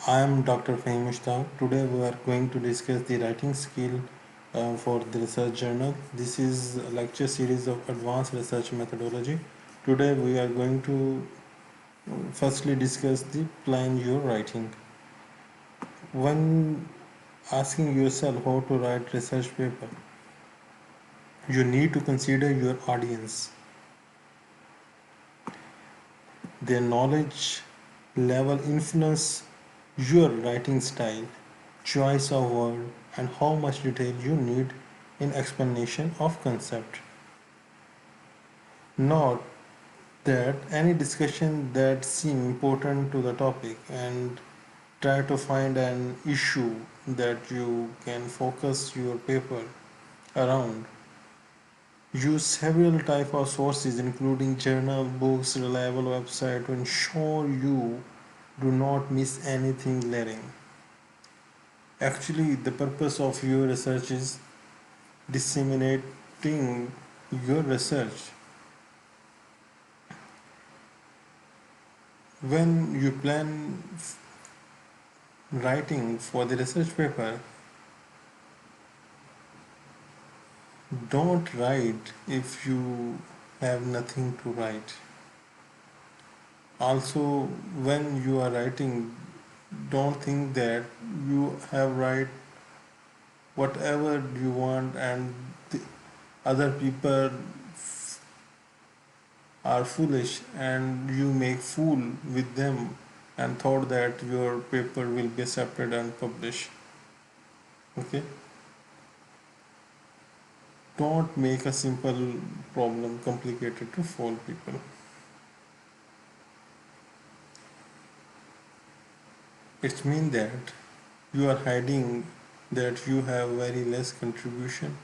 I am Dr. Fahim Mushtaq. Today we are going to discuss the writing skill for the research journal. This is a lecture series of advanced research methodology. Today we are going to firstly discuss the plan your writing. When asking yourself how to write research paper, you need to consider your audience, their knowledge level influence your writing style, choice of word, and how much detail you need in explanation of concept. Note that any discussion that seem important to the topic and try to find an issue that you can focus your paper around. Use several type of sources including journal, books, reliable website to ensure you do not miss anything glaring. Actually, the purpose of your research is disseminating your research. When you plan writing for the research paper, don't write if you have nothing to write. Also, when you are writing, don't think that you have write whatever you want and the other people are foolish and you make fool with them and thought that your paper will be accepted and published. Okay, don't make a simple problem complicated to fool people. It means that you are hiding that you have very less contribution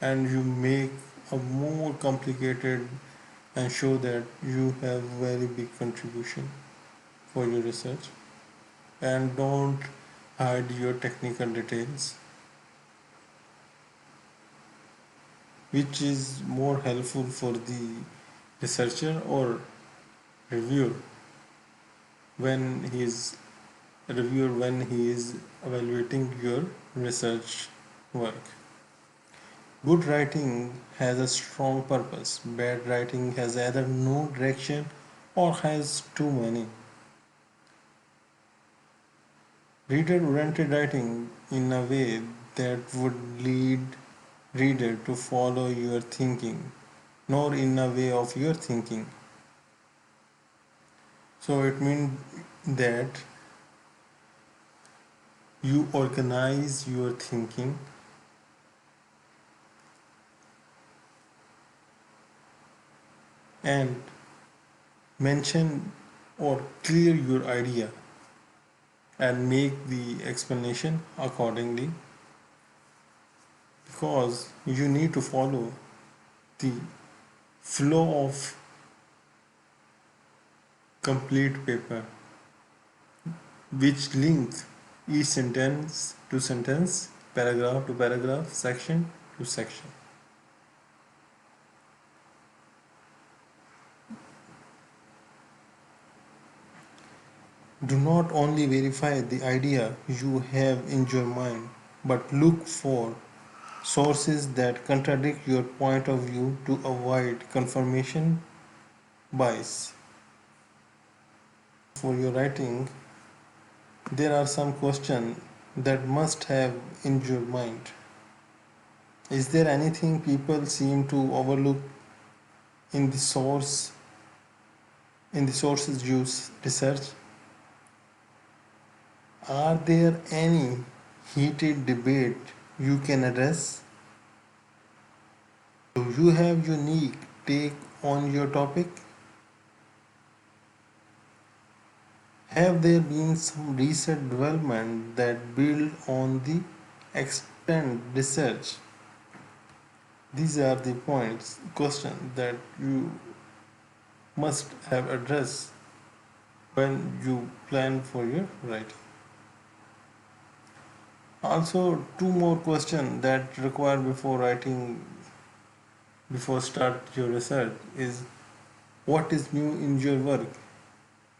and you make a more complicated and show that you have very big contribution for your research, and don't hide your technical details, which is more helpful for the researcher or reviewer when he is evaluating your research work. Good writing has a strong purpose. Bad writing has either no direction or has too many. Reader-oriented writing in a way that would lead reader to follow your thinking, nor in a way of your thinking. So it means that you organize your thinking and mention or clear your idea and make the explanation accordingly, because you need to follow the flow of complete paper which link each sentence to sentence, paragraph to paragraph, section to section. Do not only verify the idea you have in your mind, but look for sources that contradict your point of view to avoid confirmation bias. For your writing, there are some questions that must have in your mind. Is there anything people seem to overlook in the sources used research? Are there any heated debate you can address? Do you have unique take on your topic? Have there been some recent development that build on the extant research? These are the points, questions that you must have addressed when you plan for your writing. Also, two more questions that require before writing, before start your research is what is new in your work?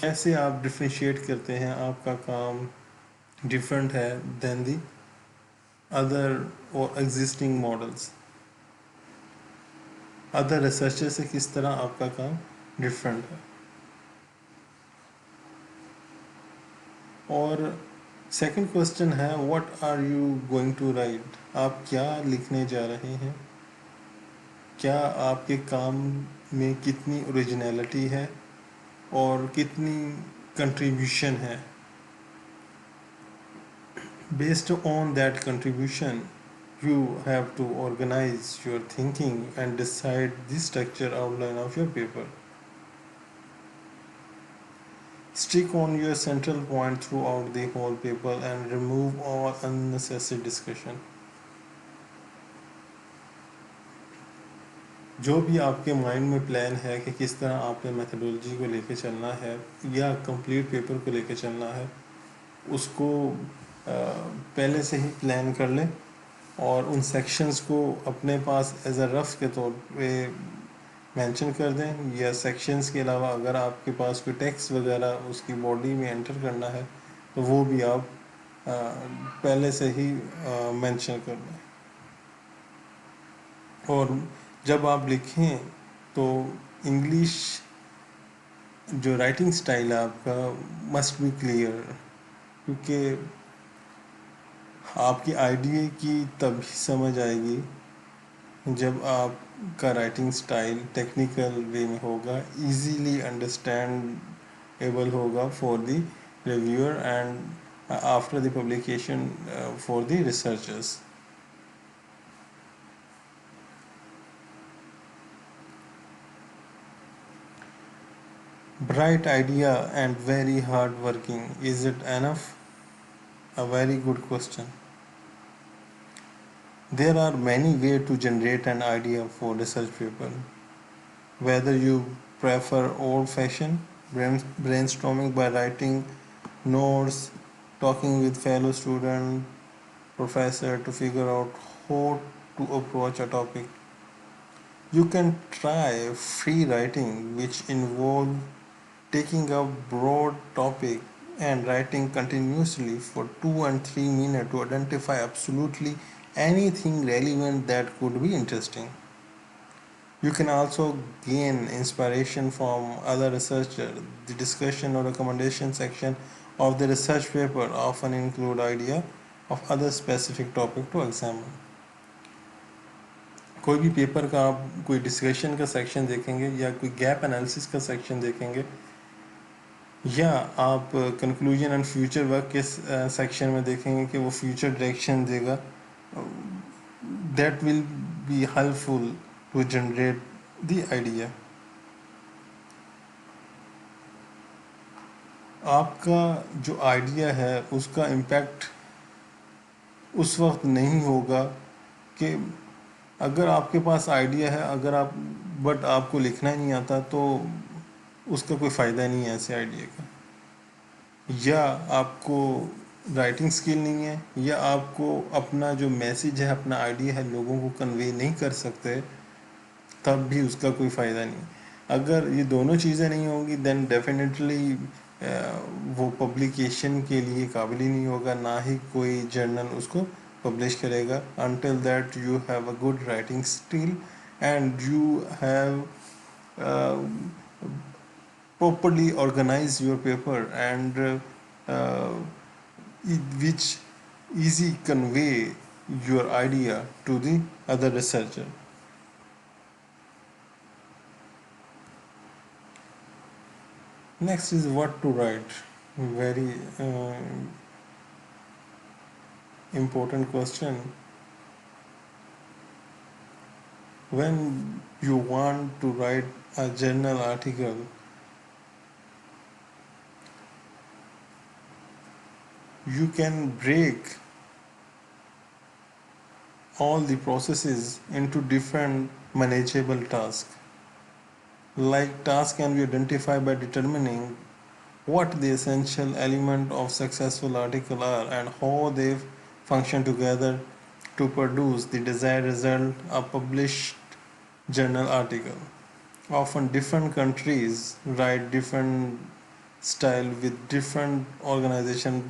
کیسے آپ differentiate کرتے ہیں آپ کا کام different ہے then the other اور existing models, other researcher سے کس طرح آپ کا کام ڈفرینٹ ہے. اور سیکنڈ کوشچن ہے what are you going to write, آپ کیا لکھنے جا رہے ہیں، کیا آپ کے کام میں کتنی اوریجنلٹی ہے اور کتنی کنٹریبیوشن ہے. Based on that contribution you have to organize your thinking and decide the structure outline of your paper. Stick on your central point throughout the whole paper and remove all unnecessary discussion. جو بھی آپ کے mind میں plan ہے کہ کس طرح آپ نے میتھڈولوجی کو لے کے چلنا ہے یا کمپلیٹ پیپر کو لے کے چلنا ہے، اس کو پہلے سے ہی پلان کر لیں اور ان سیکشنز کو اپنے پاس ایز اے رف کے طور پہ مینشن کر دیں، یا سیکشنز کے علاوہ اگر آپ کے پاس کوئی ٹیکسٹ وغیرہ اس کی باڈی میں انٹر کرنا ہے تو وہ بھی آپ پہلے سے ہی مینشن کر دیں. اور جب آپ لکھیں تو انگلش جو رائٹنگ سٹائل ہے آپ کا مسٹ بی کلیئر، کیونکہ آپ کی آئیڈیا کی تبھی سمجھ آئے گی جب آپ کا رائٹنگ سٹائل ٹیکنیکل وے میں ہوگا، ایزیلی انڈرسٹینڈیبل ہوگا for the reviewer and after the publication for the researchers. Bright idea and very hard working, is it enough? A very good question. There are many ways to generate an idea for research paper. Whether you prefer old-fashioned brainstorming by writing notes, talking with fellow student, professor to figure out how to approach a topic, you can try free writing, which involves taking a broad topic and writing continuously for 2 and 3 minutes to identify absolutely anything relevant that could be interesting. You can also gain inspiration from other researchers. The discussion or recommendation section of the research paper often include idea of other specific topic to examine. کوئی بھی paper کا آپ کوئی discussion کا section دیکھیں گے یا کوئی گیپ انالیسس کا سیکشن دیکھیں گے یا آپ کنکلوژن اینڈ فیوچر ورک کے سیکشن میں دیکھیں گے کہ وہ فیوچر ڈائریکشن دے گا. That will be helpful to generate the idea. آپ کا جو آئیڈیا ہے اس کا امپیکٹ اس وقت نہیں ہوگا کہ اگر آپ کے پاس آئیڈیا ہے اگر آپ بٹ آپ کو لکھنا ہی نہیں آتا تو اس کا کوئی فائدہ نہیں ہے ایسے آئیڈیا کا. یا آپ کو رائٹنگ سکل نہیں ہے یا آپ کو اپنا جو میسیج ہے اپنا آئیڈیا ہے لوگوں کو کنوے نہیں کر سکتے، تب بھی اس کا کوئی فائدہ نہیں. اگر یہ دونوں چیزیں نہیں ہوں گی دین ڈیفینیٹلی وہ پبلیکیشن کے لیے قابل ہی نہیں ہوگا، نہ ہی کوئی جرنل اس کو پبلش کرے گا. Until that you have a good writing skill and you have properly organize your paper and which easy convey your idea to the other researcher. Next is what to write. Very important question. When you want to write a journal article, you can break all the processes into different manageable tasks. Like tasks can be identified by determining what the essential element of successful article are and how they function together to produce the desired result, a published journal article. Often different countries write different style with different organization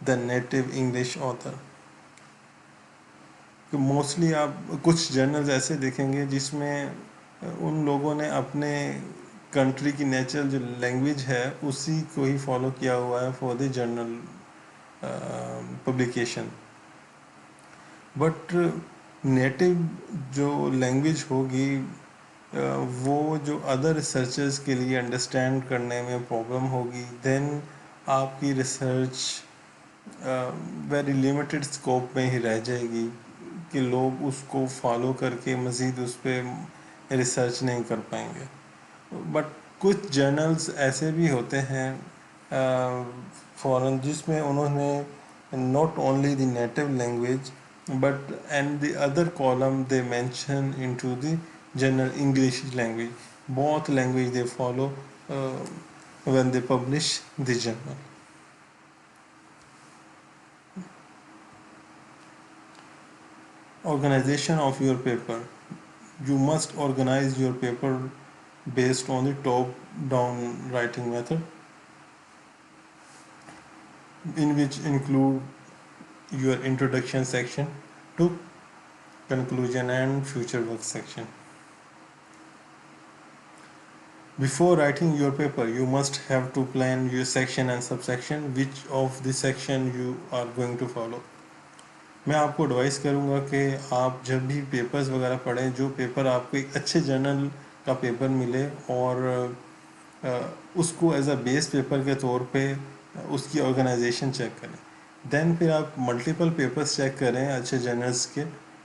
than native English author. Mostly آپ کچھ journals ایسے دیکھیں گے جس میں ان لوگوں نے اپنے کنٹری کی نیچرل جو لینگویج ہے اسی کو ہی فالو کیا ہوا ہے for the journal publication. But native جو لینگویج ہوگی وہ جو ادر ریسرچرز کے لیے انڈرسٹینڈ کرنے میں پرابلم ہوگی، دین آپ کی ریسرچ ویری لمیٹڈ اسکوپ میں ہی رہ جائے گی کہ لوگ اس کو فالو کر کے مزید اس پہ ریسرچ نہیں کر پائیں گے. بٹ کچھ جرنلز ایسے بھی ہوتے ہیں فورن جس میں انہوں نے not only the native language but and the other column they mention in to the general English language. both language they follow when they publish the journal. Organization of your paper. You must organize your paper based on the top down writing method, in which include your introduction section to conclusion and future work section. Before writing your paper, you must have to plan your section and subsection, which of the section you are going to follow. میں آپ کو advise کروں گا کہ آپ جب بھی papers وغیرہ پڑھیں، جو پیپر آپ کو ایک اچھے جرنل کا پیپر ملے اور اس کو ایز اے بیس پیپر کے طور پہ اس کی آرگنائزیشن چیک کریں. دین پھر آپ ملٹیپل پیپرز چیک کریں اچھے جرنلز کے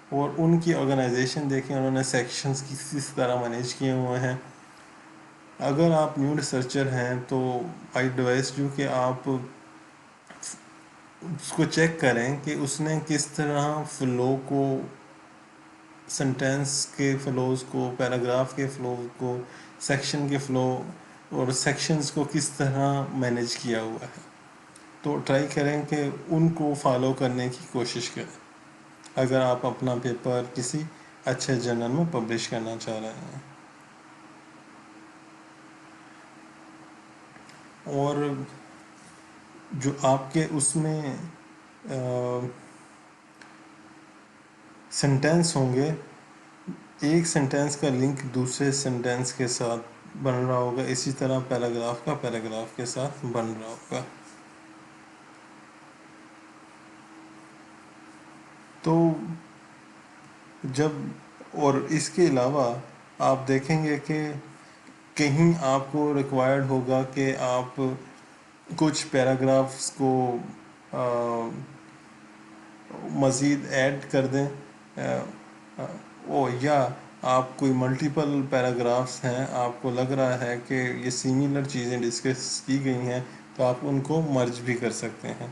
اور ان کی آرگنائزیشن دیکھیں انہوں نے سیکشنز کس طرح مینیج کیے ہوئے ہیں. اگر آپ نیو ریسرچر ہیں تو آئی ایڈوائز یو کہ آپ اس کو چیک کریں کہ اس نے کس طرح فلو کو، سنٹینس کے فلوز کو، پیراگراف کے فلو کو، سیکشن کے فلو اور سیکشنز کو کس طرح مینیج کیا ہوا ہے. تو ٹرائی کریں کہ ان کو فالو کرنے کی کوشش کریں اگر آپ اپنا پیپر کسی اچھے جرنل میں پبلش کرنا چاہ رہے ہیں. اور جو آپ کے اس میں سینٹینس ہوں گے، ایک سینٹینس کا لنک دوسرے سینٹینس کے ساتھ بن رہا ہوگا، اسی طرح پیراگراف کا پیراگراف کے ساتھ بن رہا ہوگا. تو جب اور اس کے علاوہ آپ دیکھیں گے کہ کہیں آپ کو ریکوائرڈ ہوگا کہ آپ کچھ پیراگرافس کو مزید ایڈ کر دیں یا آپ کوئی ملٹیپل پیراگرافس ہیں، آپ کو لگ رہا ہے کہ یہ سیملر چیزیں ڈسکس کی گئی ہیں تو آپ ان کو مرج بھی کر سکتے ہیں.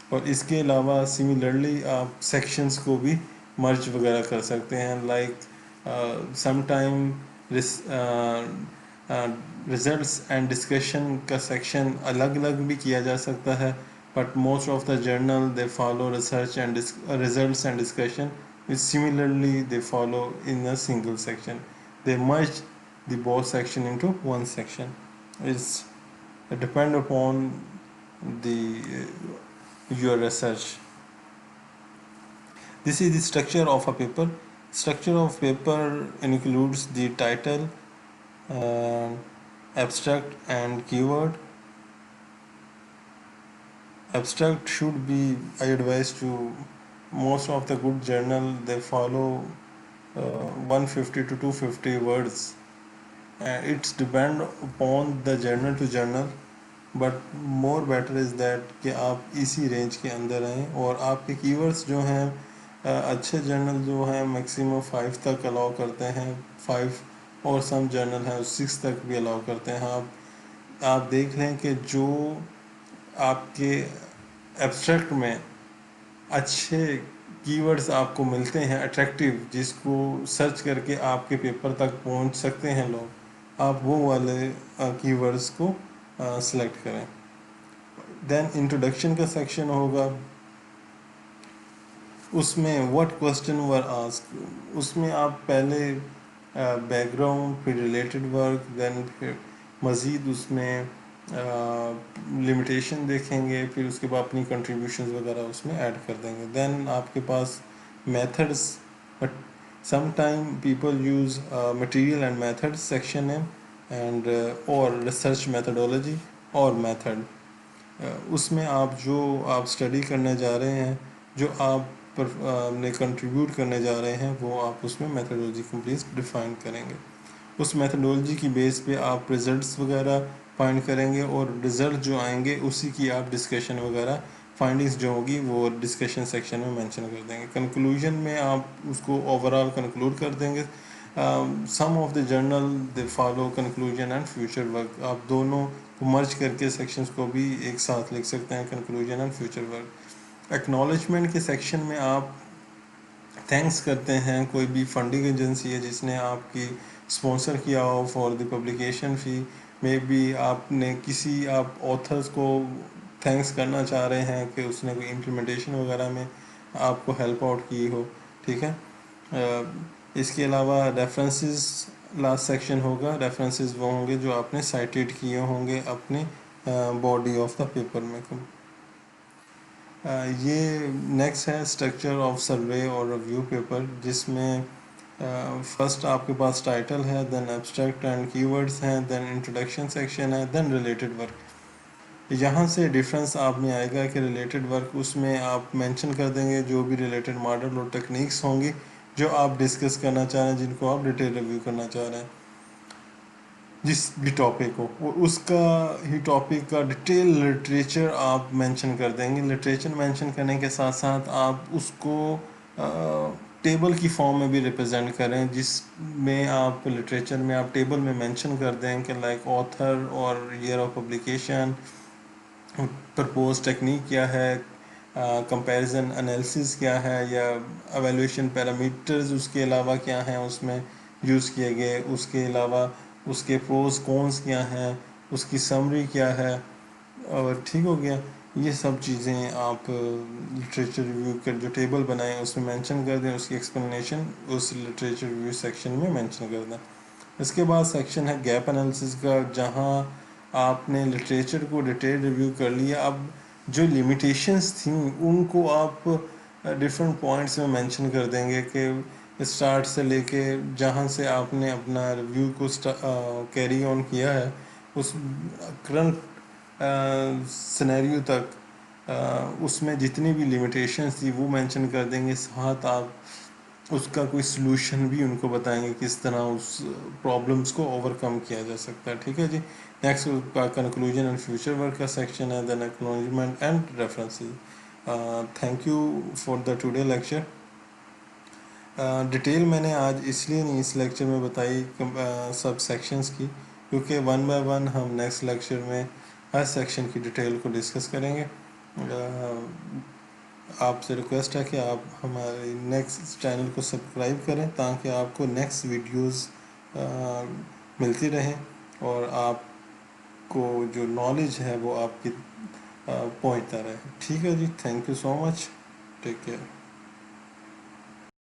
اور اس کے علاوہ سملرلی آپ سیکشنز کو بھی مرج وغیرہ کر سکتے ہیں. Like some time results and discussion کا سیکشن الگ الگ بھی کیا جا سکتا ہے، but most of the journal they follow research and results and discussion which similarly they follow in a single section. They merge the both section into one section. It's depend upon the your research. This is the structure of a paper. Structure of paper includes the title, abstract and keyword. Abstract should be, I advise to most of the good journal they follow 150 to 250 words. It's depend upon the journal to journal, but more better is that کہ آپ اسی range کے اندر رہیں. اور آپ کے key words جو ہیں اچھے جرنل جو ہیں میکسیمم 5 تک الاؤ کرتے ہیں، 5 اور سم جرنل ہیں 6 تک بھی الاؤ کرتے ہیں. آپ دیکھ لیں کہ جو آپ کے ایبسٹریکٹ میں اچھے کی ورڈز آپ کو ملتے ہیں اٹریکٹیو، جس کو سرچ کر کے آپ کے پیپر تک پہنچ سکتے ہیں لوگ، آپ وہ والے کی ورڈز کو سلیکٹ کریں. دین انٹروڈکشن کا سیکشن ہوگا، اس میں واٹ کوسچن ور آسک، اس میں آپ پہلے بیک گراؤنڈ، پھر ریلیٹڈ ورک، دین پھر مزید اس میں لمیٹیشن دیکھیں گے، پھر اس کے بعد اپنی کنٹریبیوشنز وغیرہ اس میں ایڈ کر دیں گے. دین آپ کے پاس methods, but some time people use material and method section ہے، اینڈ اور ریسرچ میتھڈولوجی اور میتھڈ. اس میں آپ اسٹڈی کرنے جا رہے ہیں، جو آپ نے کنٹریبیوٹ کرنے جا رہے ہیں، وہ آپ اس میں میتھڈولوجی کمپلیٹ ڈیفائن کریں گے. اس میتھڈولوجی کی بیس پہ آپ رزلٹس وغیرہ فائنڈ کریں گے، اور رزلٹ جو آئیں گے اسی کی آپ ڈسکشن وغیرہ، فائنڈنگس جو ہوگی وہ ڈسکشن سیکشن میں مینشن کر دیں گے. کنکلوژن میں آپ اس کو اوور آل کنکلوڈ کر دیں گے. Some of the journal they follow conclusion and future work. آپ دونوں کو مرج کر کے سیکشنز کو بھی ایک ساتھ لکھ سکتے ہیں، conclusion and future work. Acknowledgement کے سیکشن میں آپ تھینکس کرتے ہیں کوئی بھی فنڈنگ ایجنسی ہے جس نے آپ کی اسپانسر کیا ہو فار دی پبلیکیشن فی. میں بھی آپ نے آپ آتھرس کو تھینکس کرنا چاہ رہے ہیں کہ اس نے کوئی امپلیمنٹیشن وغیرہ میں آپ کو ہیلپ آؤٹ کی ہو. ٹھیک ہے. اس کے علاوہ ریفرنسز لاسٹ سیکشن ہوگا. ریفرنسز وہ ہوں گے جو آپ نے سائٹیڈ کیے ہوں گے اپنے باڈی آف دا پیپر میں. یہ نیکسٹ ہے اسٹرکچر آف سروے اور ریویو پیپر، جس میں فرسٹ آپ کے پاس ٹائٹل ہے، دین ایبسٹریکٹ اینڈ کی ورڈس ہیں، دین انٹروڈکشن سیکشن ہے، دین ریلیٹڈ ورک. یہاں سے ڈفرینس آپ میں آئے گا کہ ریلیٹڈ ورک اس میں آپ مینشن کر دیں گے جو بھی ریلیٹڈ ماڈل اور ٹیکنیکس ہوں گی جو آپ ڈسکس کرنا چاہ رہے ہیں، جن کو آپ ڈیٹیل ریویو کرنا چاہ رہے ہیں جس بھی ٹاپک ہو، اور اس کا ہی ٹاپک کا ڈیٹیل لٹریچر آپ مینشن کر دیں گے. لٹریچر مینشن کرنے کے ساتھ ساتھ آپ اس کو ٹیبل کی فارم میں بھی ریپرزینٹ کریں، جس میں آپ لٹریچر میں آپ ٹیبل میں مینشن کر دیں کہ لائک آتھر اور year of publication, purpose technique کیا ہے، کمپیریزن انالیسس کیا ہے، یا ایویلویشن پیرامیٹرز اس کے علاوہ کیا ہیں اس میں یوز کیے گئے، اس کے علاوہ اس کے پروز کونس کیا ہیں، اس کی سمری کیا ہے. اور ٹھیک ہو گیا. یہ سب چیزیں آپ لٹریچر ریویو کے جو ٹیبل بنائیں اس میں مینشن کر دیں، اس کی ایکسپلینیشن اس لٹریچر ریویو سیکشن میں مینشن کر دیں. اس کے بعد سیکشن ہے گیپ انالیسس کا، جہاں آپ نے لٹریچر کو ڈیٹیل ریویو کر لیا. اب جو لمیٹیشنس تھیں ان کو آپ ڈفرینٹ پوائنٹس میں مینشن کر دیں گے کہ اسٹارٹ سے لے کے جہاں سے آپ نے اپنا ریویو کو کیری آن کیا ہے اس کرنٹ سینیریو تک، اس میں جتنی بھی لمیٹیشنس تھی وہ مینشن کر دیں گے. ساتھ آپ اس کا کوئی سلوشن بھی ان کو بتائیں گے کس طرح اس پرابلمس کو اوور کم کیا جا سکتا ہے. ٹھیک ہے جی. Next conclusion and future work کا سیکشن ہے، then acknowledgement and references. Thank you for the today lecture. Detail میں نے آج اس لیے نہیں اس لیکچر میں بتائی سب سیکشنز کی، کیونکہ ون بائی ون ہم نیکسٹ لیکچر میں ہر سیکشن کی ڈیٹیل کو ڈسکس کریں گے. آپ سے ریکویسٹ ہے کہ آپ ہمارے نیکسٹ چینل کو سبسکرائب کریں تاکہ آپ کو نیکسٹ ویڈیوز ملتی رہیں اور آپ کو جو نالج ہے وہ آپ کی پہنچتا رہے. ٹھیک ہے جی. Thank you so much. Take care.